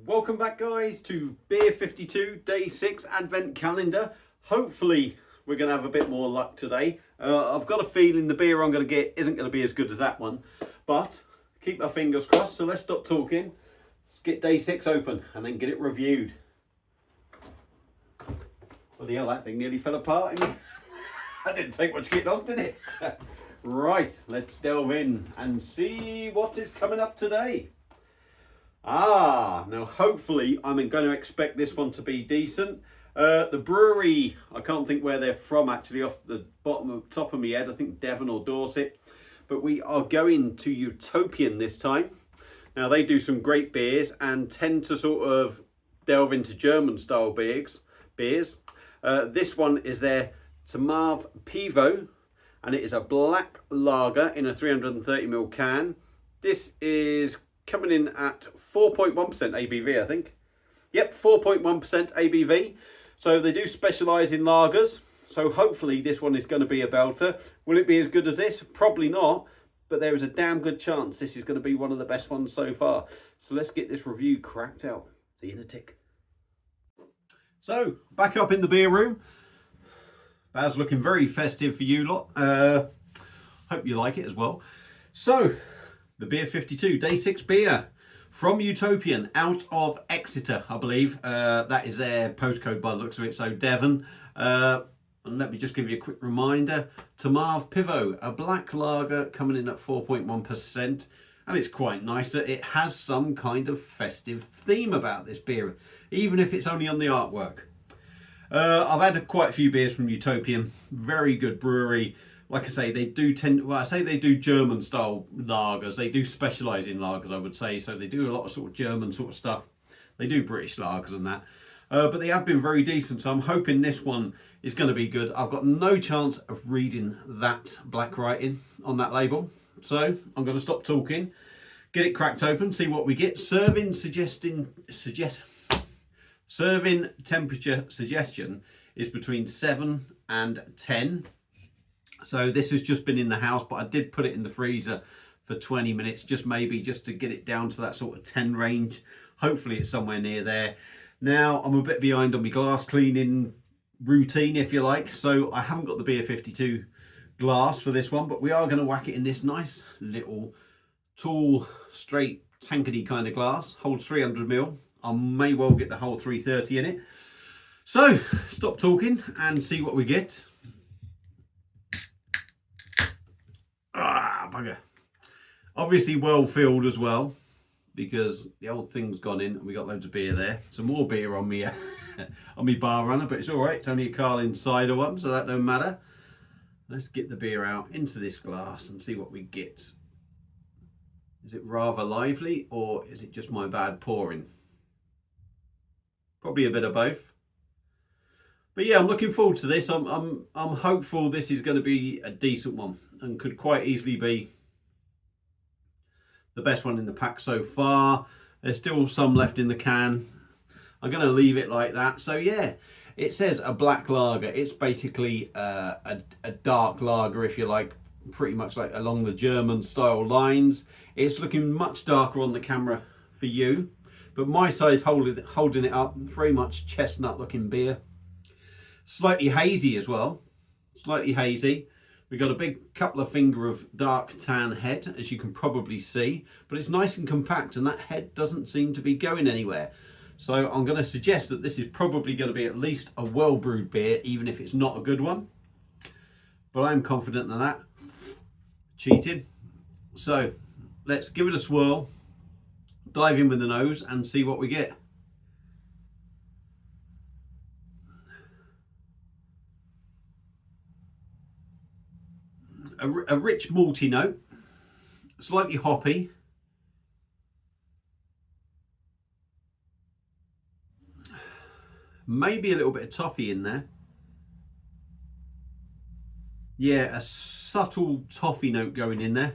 Welcome back, guys, to Beer 52 Day 6 Advent Calendar. Hopefully we're going to have a bit more luck today. I've got a feeling the beer I'm going to get isn't going to be as good as that one, but keep our fingers crossed. So let's stop talking. Let's get Day 6 open and then get it reviewed. Bloody hell, that thing nearly fell apart. That didn't take much getting off, did it? Right, let's delve in and see what is coming up today. Now hopefully I'm going to expect this one to be decent. The brewery, I can't think where they're from actually off the top of my head. I think Devon or Dorset. But we are going to Utopian this time. Now they do some great beers and tend to sort of delve into German style beers. This one is their Tamav Pivo, and it is a black lager in a 330ml can. This is coming in at 4.1% ABV, I think. Yep, 4.1% ABV. So they do specialise in lagers. So hopefully this one is going to be a belter. Will it be as good as this? Probably not. But there is a damn good chance this is going to be one of the best ones so far. So let's get this review cracked out. See you in a tick. So, back up in the beer room. Baz looking very festive for you lot. Hope you like it as well. So, the Beer 52 Day 6 beer from Utopian out of Exeter, I believe. That is their postcode by the looks of it, so Devon. And let me just give you a quick reminder. Tamav Pivo, a black lager coming in at 4.1%. And it's quite nice that it has some kind of festive theme about this beer, even if it's only on the artwork. I've had quite a few beers from Utopian. Very good brewery. Like I say, they do they do German style lagers. They do specialise in lagers, I would say. So they do a lot of sort of German sort of stuff. They do British lagers and that. But they have been very decent. So I'm hoping this one is going to be good. I've got no chance of reading that black writing on that label. So I'm going to stop talking, get it cracked open, see what we get. Serving temperature suggestion is between 7 and 10. So this has just been in the house, but I did put it in the freezer for 20 minutes, just to get it down to that sort of 10 range. Hopefully it's somewhere near there. Now I'm a bit behind on my glass cleaning routine, if you like. So I haven't got the Beer 52 glass for this one, but we are going to whack it in this nice little tall, straight, tankety kind of glass. Holds 300ml. I may well get the whole 330 in it. So stop talking and see what we get. Bugger. Obviously well filled as well, because the old thing's gone in and we got loads of beer there. Some more beer on me on me bar runner, but it's all right. It's only a Carling cider one, so that don't matter. Let's get the beer out into this glass and see what we get. Is it rather lively, or is it just my bad pouring? Probably a bit of both. But yeah, I'm looking forward to this. I'm hopeful this is going to be a decent one and could quite easily be the best one in the pack so far. There's still some left in the can. I'm going to leave it like that. So yeah, it says a black lager. It's basically a dark lager, if you like, pretty much like along the German style lines. It's looking much darker on the camera for you, but my side holding it up, very much chestnut looking beer. Slightly hazy as well, slightly hazy. We've got a big couple of finger of dark tan head, as you can probably see, but it's nice and compact and that head doesn't seem to be going anywhere. So I'm going to suggest that this is probably going to be at least a well brewed beer, even if it's not a good one. But I'm confident in that. Cheating. So let's give it a swirl, dive in with the nose and see what we get. A rich malty note, slightly hoppy. Maybe a little bit of toffee in there. Yeah, a subtle toffee note going in there.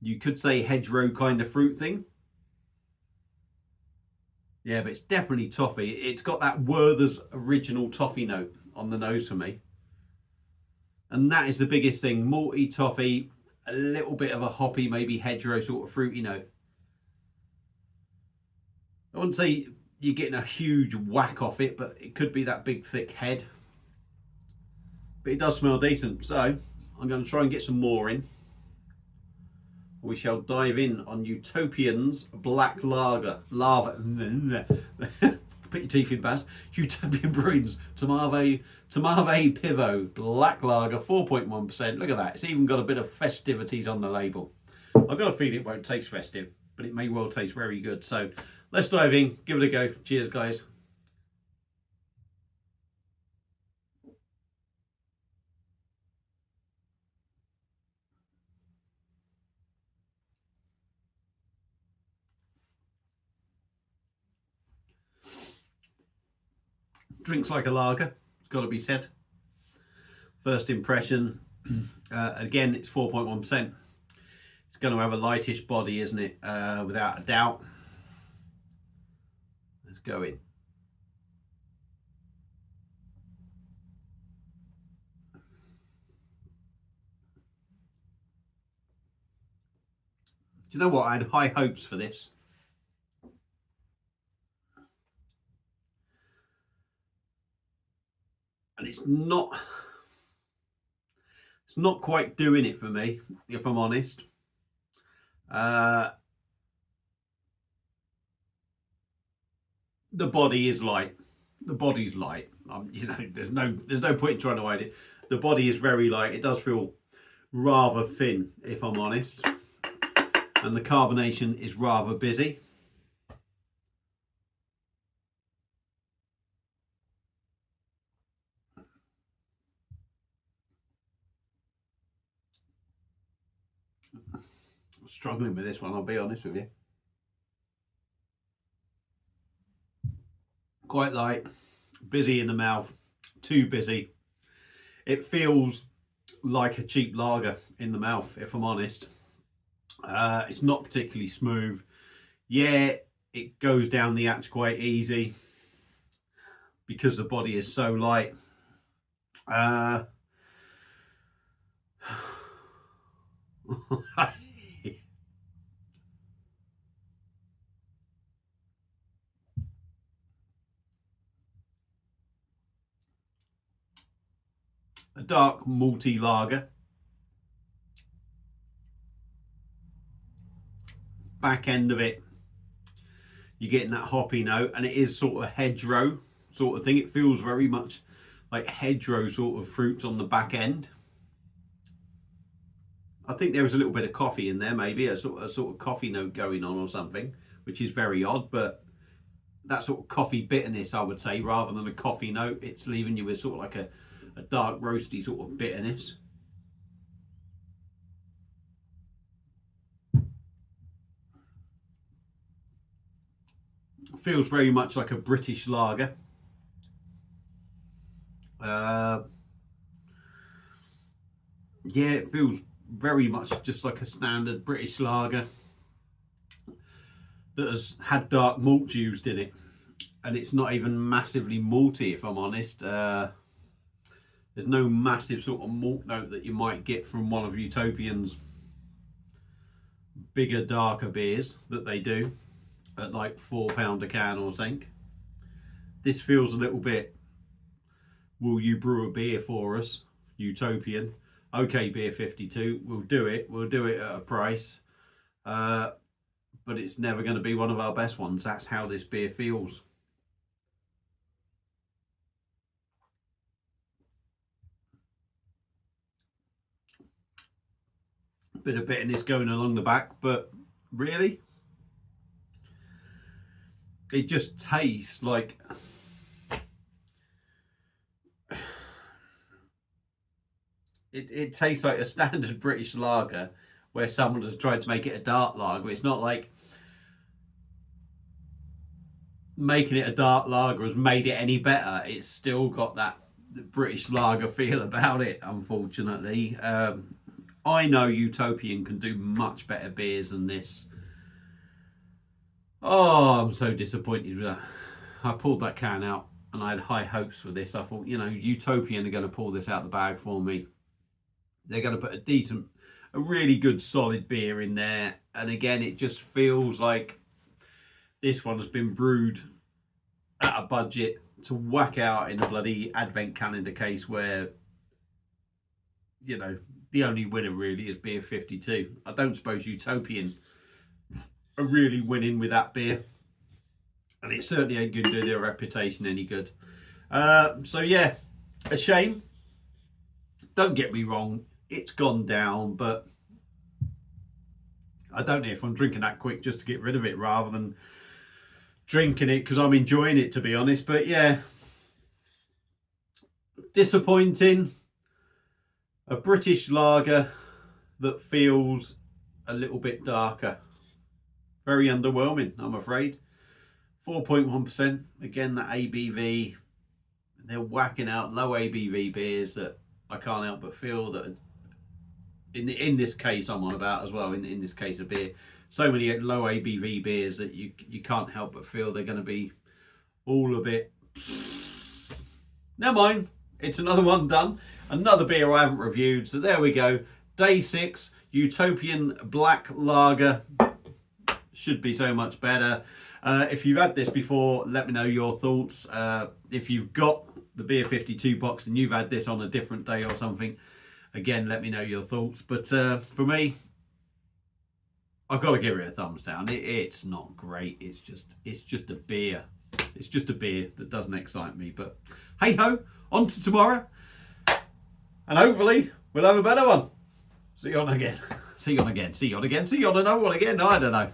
You could say hedgerow kind of fruit thing. Yeah, but it's definitely toffee. It's got that Werther's original toffee note on the nose for me. And that is the biggest thing. Malty, toffee, a little bit of a hoppy, maybe hedgerow sort of fruity note. I wouldn't say you're getting a huge whack off it, but it could be that big thick head. But it does smell decent, so I'm going to try and get some more in. We shall dive in on Utopian's Black Lager. Put your teeth in, Baz. Utopian Brewing's Tamave Pivo Black Lager, 4.1%. Look at that. It's even got a bit of festivities on the label. I've got a feeling it won't taste festive, but it may well taste very good. So let's dive in, give it a go. Cheers, guys. Drinks like a lager, it's got to be said. First impression, again, it's 4.1%. It's going to have a lightish body, isn't it? Without a doubt. Let's go in. Do you know what? I had high hopes for this. And it's not quite doing it for me, if I'm honest. The body is light. The body's light. You know, there's no point in trying to hide it. The body is very light. It does feel rather thin, if I'm honest. And the carbonation is rather busy. I'm struggling with this one, I'll be honest with you. Quite light, busy in the mouth, too busy. It feels like a cheap lager in the mouth, if I'm honest. It's not particularly smooth. Yeah, it goes down the hatch quite easy because the body is so light. A dark malty lager. Back end of it, you're getting that hoppy note, and it is sort of hedgerow sort of thing. It feels very much like hedgerow sort of fruits on the back end. I think there was a little bit of coffee in there, maybe a sort of coffee note going on or something, which is very odd, but that sort of coffee bitterness, I would say, rather than a coffee note, it's leaving you with sort of like a dark roasty sort of bitterness. Feels very much like a British lager. Yeah, it feels very much just like a standard British lager that has had dark malt used in it, and it's not even massively malty, if I'm honest. There's no massive sort of malt note that you might get from one of Utopian's bigger, darker beers that they do at like £4 a can or something. This feels a little bit, will you brew a beer for us, Utopian? Okay, Beer 52, we'll do it at a price, but it's never going to be one of our best ones. That's how this beer feels. Bit of bitterness going along the back, but really, it just tastes like it tastes like a standard British lager where someone has tried to make it a dark lager. It's not like making it a dark lager has made it any better. It's still got that British lager feel about it, unfortunately. I know Utopian can do much better beers than this. Oh, I'm so disappointed with that. I pulled that can out and I had high hopes for this. I thought, you know, Utopian are going to pull this out the bag for me. They're going to put a really good solid beer in there. And again, it just feels like this one has been brewed at a budget to whack out in a bloody advent calendar case where, you know, the only winner really is beer 52. I don't suppose Utopian are really winning with that beer, and it certainly ain't going to do their reputation any good. So yeah, a shame. Don't get me wrong, it's gone down, but I don't know if I'm drinking that quick just to get rid of it rather than drinking it because I'm enjoying it, to be honest. But yeah, disappointing. A British lager that feels a little bit darker. Very underwhelming, I'm afraid. 4.1%. Again, that ABV. They're whacking out low ABV beers that I can't help but feel that, in this case, I'm on about as well. In this case of beer, so many low ABV beers that you can't help but feel they're going to be all a bit. Never mind. It's another one done. Another beer I haven't reviewed. So there we go. Day 6, Utopian Black Lager. Should be so much better. If you've had this before, let me know your thoughts. If you've got the Beer 52 box and you've had this on a different day or something, again, let me know your thoughts. But for me, I've got to give it a thumbs down. It's not great. It's just a beer. It's just a beer that doesn't excite me. But hey ho, on to tomorrow. And hopefully we'll have a better one. See you on again. See you on again. See you on again. See you on another one again. I don't know.